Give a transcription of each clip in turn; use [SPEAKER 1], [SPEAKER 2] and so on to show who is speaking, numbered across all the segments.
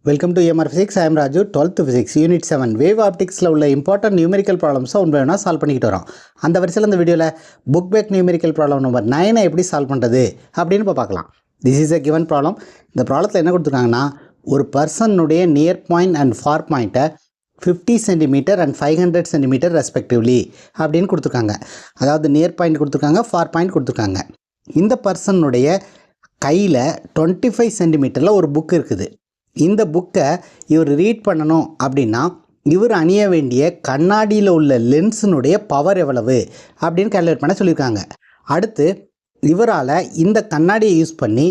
[SPEAKER 1] Welcome to EMR Physics. I am Raju, 12th Physics, Unit 7. Wave Optics உள்ள important numerical problems ஒன்று solve பண்ணிக்கிட்டு வரோம். அந்த வரிசையில் இந்த வீடியோவில் book back numerical problem number 9 எப்படி சால்வ் பண்ணுறது அப்படின்னு பார்க்கலாம். This is a given problem. இந்த ப்ராப்ளத்தில் என்ன கொடுத்துருக்காங்கன்னா, ஒரு பர்சனுடைய நியர் பாயிண்ட் அண்ட் ஃபார் பாயிண்ட்டை 50 cm and 500 cm ரெஸ்பெக்டிவ்லி அப்படின்னு கொடுத்துருக்காங்க. அதாவது நியர் பாயிண்ட் கொடுத்துருக்காங்க, ஃபார் பாயிண்ட் கொடுத்துருக்காங்க. இந்த பர்சனுடைய கையில் 25 cm ஒரு புக் இருக்குது. இந்த புக்கை இவர் ரீட் பண்ணணும் அப்படின்னா இவர் அணிய வேண்டிய கண்ணாடியில் உள்ள லென்ஸினுடைய பவர் எவ்வளவு அப்படின்னு கேல்குலேட் பண்ண சொல்லியிருக்காங்க. அடுத்து இவரால் இந்த கண்ணாடியை யூஸ் பண்ணி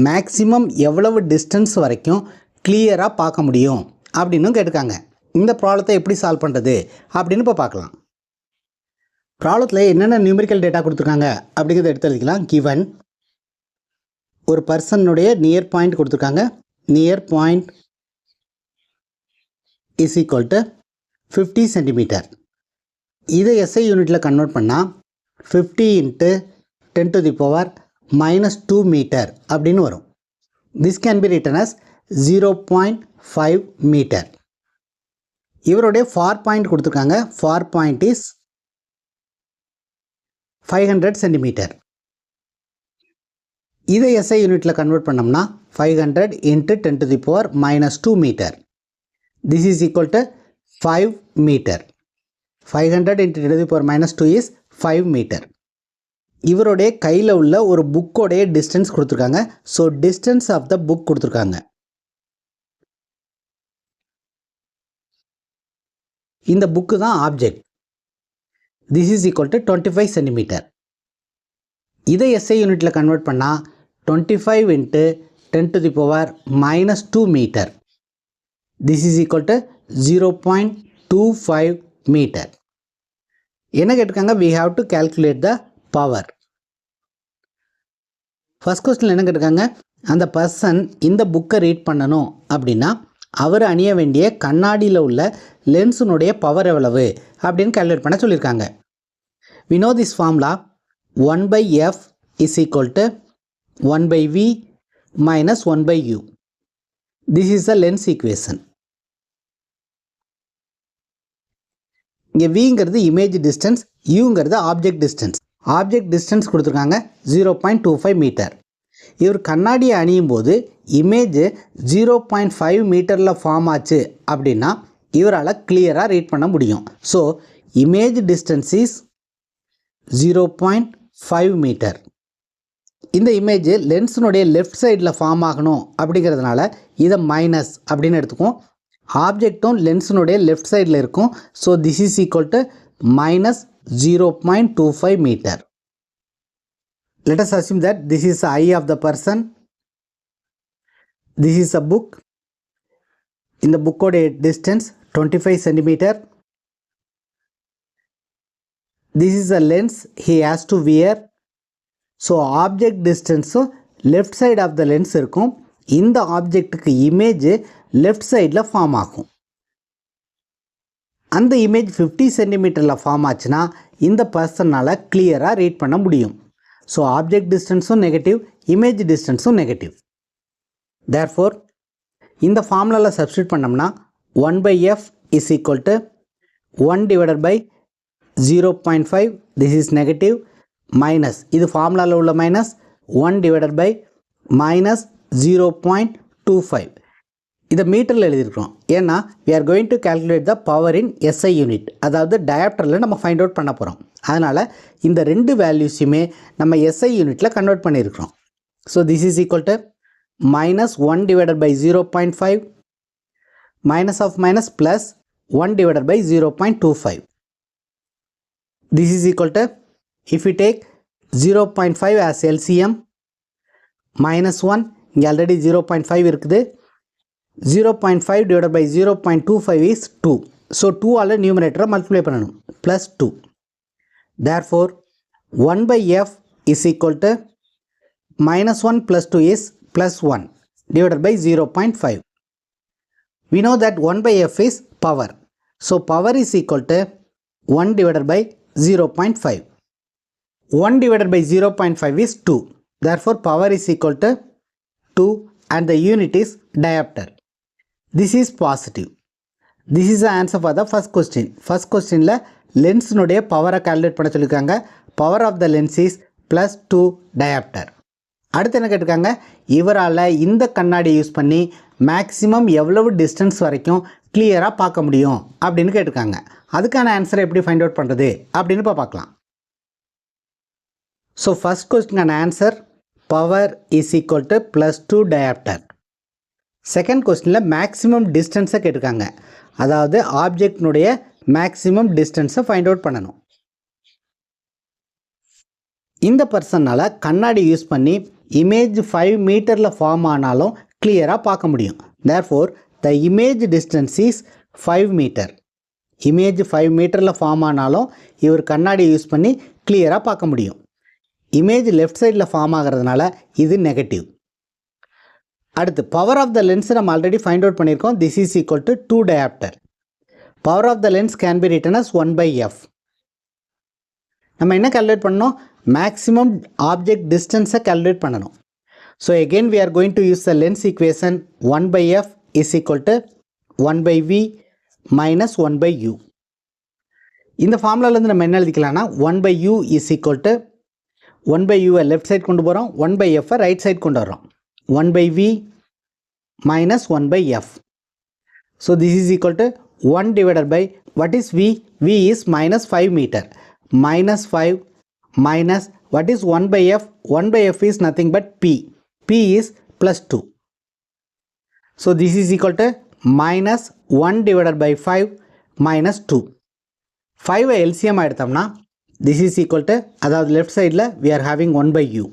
[SPEAKER 1] மேக்ஸிமம் எவ்வளவு டிஸ்டன்ஸ் வரைக்கும் கிளியராக பார்க்க முடியும் அப்படின்னு கேட்டிருக்காங்க. இந்த ப்ராப்ளத்தை எப்படி சால்வ் பண்ணுறது அப்படின்னு இப்போ பார்க்கலாம். ப்ராப்ளத்தில் என்னென்ன நியூமெரிக்கல் டேட்டா கொடுத்துருக்காங்க அப்படிங்கிறத எடுத்து எழுதிக்கலாம். கிவன் ஒரு பர்சனுடைய நியர் பாயிண்ட் கொடுத்துருக்காங்க. Near point is equal to 50 cm. இதை SI யூனிட்டில் கன்வெர்ட் பண்ணால் 50 into 10 to the power minus 2 meter அப்படின்னு வரும். This can be written as 0.5 meter. இவருடைய ஃபார் பாயிண்ட் கொடுத்துருக்காங்க. For point is 500 cm. இதை SI யூனிட்டில் கன்வெர்ட் பண்ணோம்னா 500 into 10 to the power minus 2 meter. This is equal to 5 meter. 500 into 10 to the power minus 2 is 5 meter. இவருடைய கையில் உள்ள ஒரு புக்கோடைய டிஸ்டன்ஸ் கொடுத்துருக்காங்க. So distance of the book கொடுத்துருக்காங்க. இந்த புக்கு தான் object. This is equal to 25 cm. இதை SI யூனிட்டில் கன்வெர்ட் பண்ணால் 25 into 10 to the power minus 2 meter. This is equal to 0.25 meter. என்ன கேட்டிருக்காங்க? We have to calculate the power. First question என்ன கேட்டிருக்காங்க? அந்த பர்சன் இந்த புக்கை ரீட் பண்ணணும் அப்படின்னா அவர் அணிய வேண்டிய கண்ணாடியில் உள்ள லென்ஸினுடைய பவர் எவ்வளவு அப்படின்னு கால்குலேட் பண்ண சொல்லியிருக்காங்க. We know this formula 1 by F is equal to 1 by V minus 1 by U. This is the lens equation. இங்கே Vங்கிறது இமேஜ் டிஸ்டன்ஸ், Uங்கிறது ஆப்ஜெக்ட் டிஸ்டன்ஸ். ஆப்ஜெக்ட் டிஸ்டன்ஸ் கொடுத்துருக்காங்க 0.25 மீட்டர். இவர் கண்ணாடியை அணியும் போது இமேஜ் 0.5 மீட்டரில் ஃபார்ம் ஆச்சு அப்படின்னா இவரால் கிளியராக ரீட் பண்ண முடியும். So image distance is 0.5 metre. இந்த இமேஜ் லென்ஸினுடைய லெஃப்ட் சைடில் ஃபார்ம் ஆகணும் அப்படிங்கிறதுனால இதை மைனஸ் அப்படின்னு எடுத்துக்கும். ஆப்ஜெக்டும் லென்ஸினுடைய லெஃப்ட் சைடில் இருக்கும். So this is equal to minus 0.25 meter. Let us assume that this is the eye of the person. This is a book. இந்த புக்கோட distance 25 cm. This is a lens he has to wear. So object டிஸ்டன்ஸும் left side of the lens இருக்கும். இந்த ஆப்ஜெக்ட்டுக்கு image left சைடில் form ஆகும். அந்த image 50 சென்டிமீட்டரில் form ஆச்சுன்னா இந்த பர்சனால் கிளியராக ரீட் பண்ண முடியும். ஸோ ஆப்ஜெக்ட் டிஸ்டன்ஸும் நெகட்டிவ், இமேஜ் டிஸ்டன்ஸும் நெகட்டிவ். தேர்ஃபோர் இந்த ஃபார்முலாவில் சப்ஸ்டியூட் பண்ணோம்னா 1 by F is equal to 1 divided by 0.5, this is negative, minus இது ஃபார்முலாவில் உள்ள மைனஸ் 1 divided by minus 0.25. இதை மீட்டரில் எழுதியிருக்கிறோம். ஏன்னா we are going to calculate the power in SI unit, அதாவது டயாப்டரில் நம்ம ஃபைண்ட் அவுட் பண்ண போகிறோம். அதனால் இந்த ரெண்டு வேல்யூஸுமே நம்ம SI யூனிட்டில் கன்வெர்ட் பண்ணியிருக்கிறோம். So this is equal to minus 1 divided by 0.5 minus of minus plus 1 divided by 0.25. This is equal to, if we take 0.5 as LCM, minus 1, இங்கே ஆல்ரெடி 0.5 இருக்குது. 0.5 divided by 0.25 is 2. ஸோ 2 ஆல் நியூமரேட்டரை multiply பண்ணணும். Plus 2. Therefore 1 by F is equal to minus 1 plus 2 is plus 1 divided by 0.5. We know that 1 by F is power. So power is equal to 1 divided by 0.5. 1 divided by 0.5 is 2. Therefore power is equal to 2 and the unit is diopter. This is positive. This is the answer for the first question. First question la lens nuடைய பவரை calculate பண்ண சொல்லிருக்காங்க. Power of the lens is +2 diopter. அடுத்து என்ன கேட்டிருக்காங்க, இவரால் இந்த கண்ணாடி use பண்ணி மேக்ஸிமம் எவ்வளவு டிஸ்டன்ஸ் வரைக்கும் கிளியராக பார்க்க முடியும் அப்படின்னு கேட்டிருக்காங்க. அதுக்கான ஆன்சரை எப்படி ஃபைண்ட் அவுட் பண்ணுறது அப்படின்னு இப்போ பார்க்கலாம். ஸோ ஃபஸ்ட் கொஸ்டினுக்கான answer power is equal to +2 diopter. Second கொஸ்டினில் மேக்ஸிமம் டிஸ்டன்ஸை கேட்டிருக்காங்க. அதாவது ஆப்ஜெக்டினுடைய மேக்ஸிமம் டிஸ்டன்ஸை ஃபைண்ட் அவுட் பண்ணணும். இந்த பர்சனால் கண்ணாடி யூஸ் பண்ணி இமேஜ் 5 மீட்டரில் ஃபார்ம் ஆனாலும் கிளியராக பார்க்க முடியும். Therefore the image distance is 5 metre. Image 5 மீட்டரில் ஃபார்ம் ஆனாலும் இவர் கண்ணாடி யூஸ் பண்ணி கிளியராக பார்க்க முடியும். இமேஜ் லெஃப்ட் சைடில் ஃபார்ம் ஆகிறதுனால இது நெகட்டிவ். அடுத்து பவர் ஆஃப் த லென்ஸ் நம்ம ஆல்ரெடி ஃபைண்ட் அவுட் பண்ணியிருக்கோம். This is equal to 2 diopter. Power of the lens can be written as 1/f. நம்ம என்ன கால்குலேட் பண்ணணும், மேக்ஸிமம் ஆப்ஜெக்ட் டிஸ்டன்ஸை கால்குலேட் பண்ணணும். So again we are going to use the lens equation 1/f is equal to 1/v minus 1/u. இந்த ஃபார்முலாலேருந்து நம்ம என்ன எழுதிக்கலாம்னா 1/u is equal to 1/u left side கொண்டு போகிறோம், 1/f ரைட் சைட் கொண்டு வரோம். 1/v minus 1/f. So this is equal to 1 divided by what is v? V is -5 meter. -5 minus what is 1/f? 1/f is nothing but p. P is +2. So this is equal to -1 divided by 5 minus 2. 5 LCM எடுத்தோம்னா this is equal to, அதாவது left சைடில் we are having 1/u.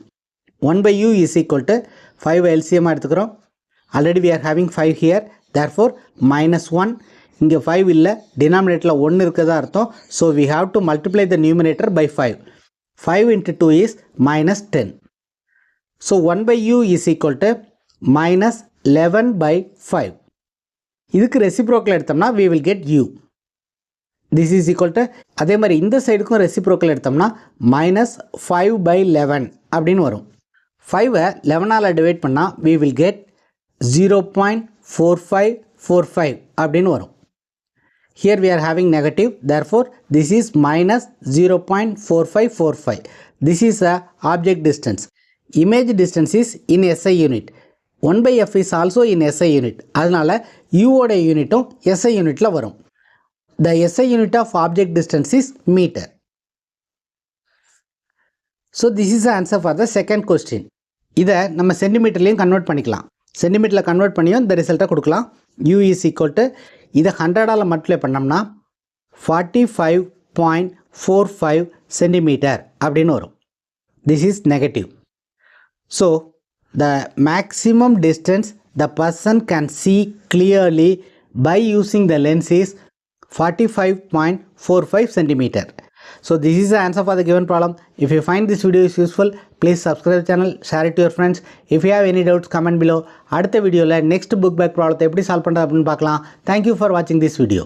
[SPEAKER 1] 1/u is equal to 5 LCM எடுத்துக்கிறோம். Already we are having 5 here. Therefore -1. இங்கே 5 இல்லை, டினாமினேட்டரில் 1 இருக்கிறதா அர்த்தம். So we have to multiply the numerator by 5. 5 into 2 is -10. So 1/u is equal to -11/5. இதுக்கு reciprocal எடுத்தோம்னா we will get u. This is equal to, அதே மாதிரி இந்த சைடுக்கும் ரெசிப்ரோக்கல் எடுத்தோம்னா -5/11 அப்படின்னு வரும். 5 11ஆல் டிவைட் பண்ணால் we will get 0.4545 அப்படின்னு வரும். Here we are having negative, therefore this is -0.4545. This is a object distance. Image distance is in SI unit. 1/f is also in SI unit. அதனால u ஓட யூனிட்டும் SI யூனிட்ல வரும். The SI unit of object distance is meter. So this is the answer for the second question. இதை நம்ம சென்டிமீட்டர்லையும் convert பண்ணிக்கலாம். சென்டிமீட்டரில் convert பண்ணியும் இந்த ரிசல்ட்டை கொடுக்கலாம். u is equal to, இதை 100ஆல் மல்டிப்ளை பண்ணோம்னா 45.45 சென்டிமீட்டர் அப்படின்னு வரும். This is negative. So the maximum distance the person can see clearly by using the lens is 45.45 centimeter. So this is the answer for the given problem. If you find this video is useful, please subscribe the channel, share it to your friends. If you have any doubts, comment below. அடுத்த வீடியோவில் next book back problem எப்படி solve பண்ணுறது அப்படின்னு பார்க்கலாம். Thank you for watching this video.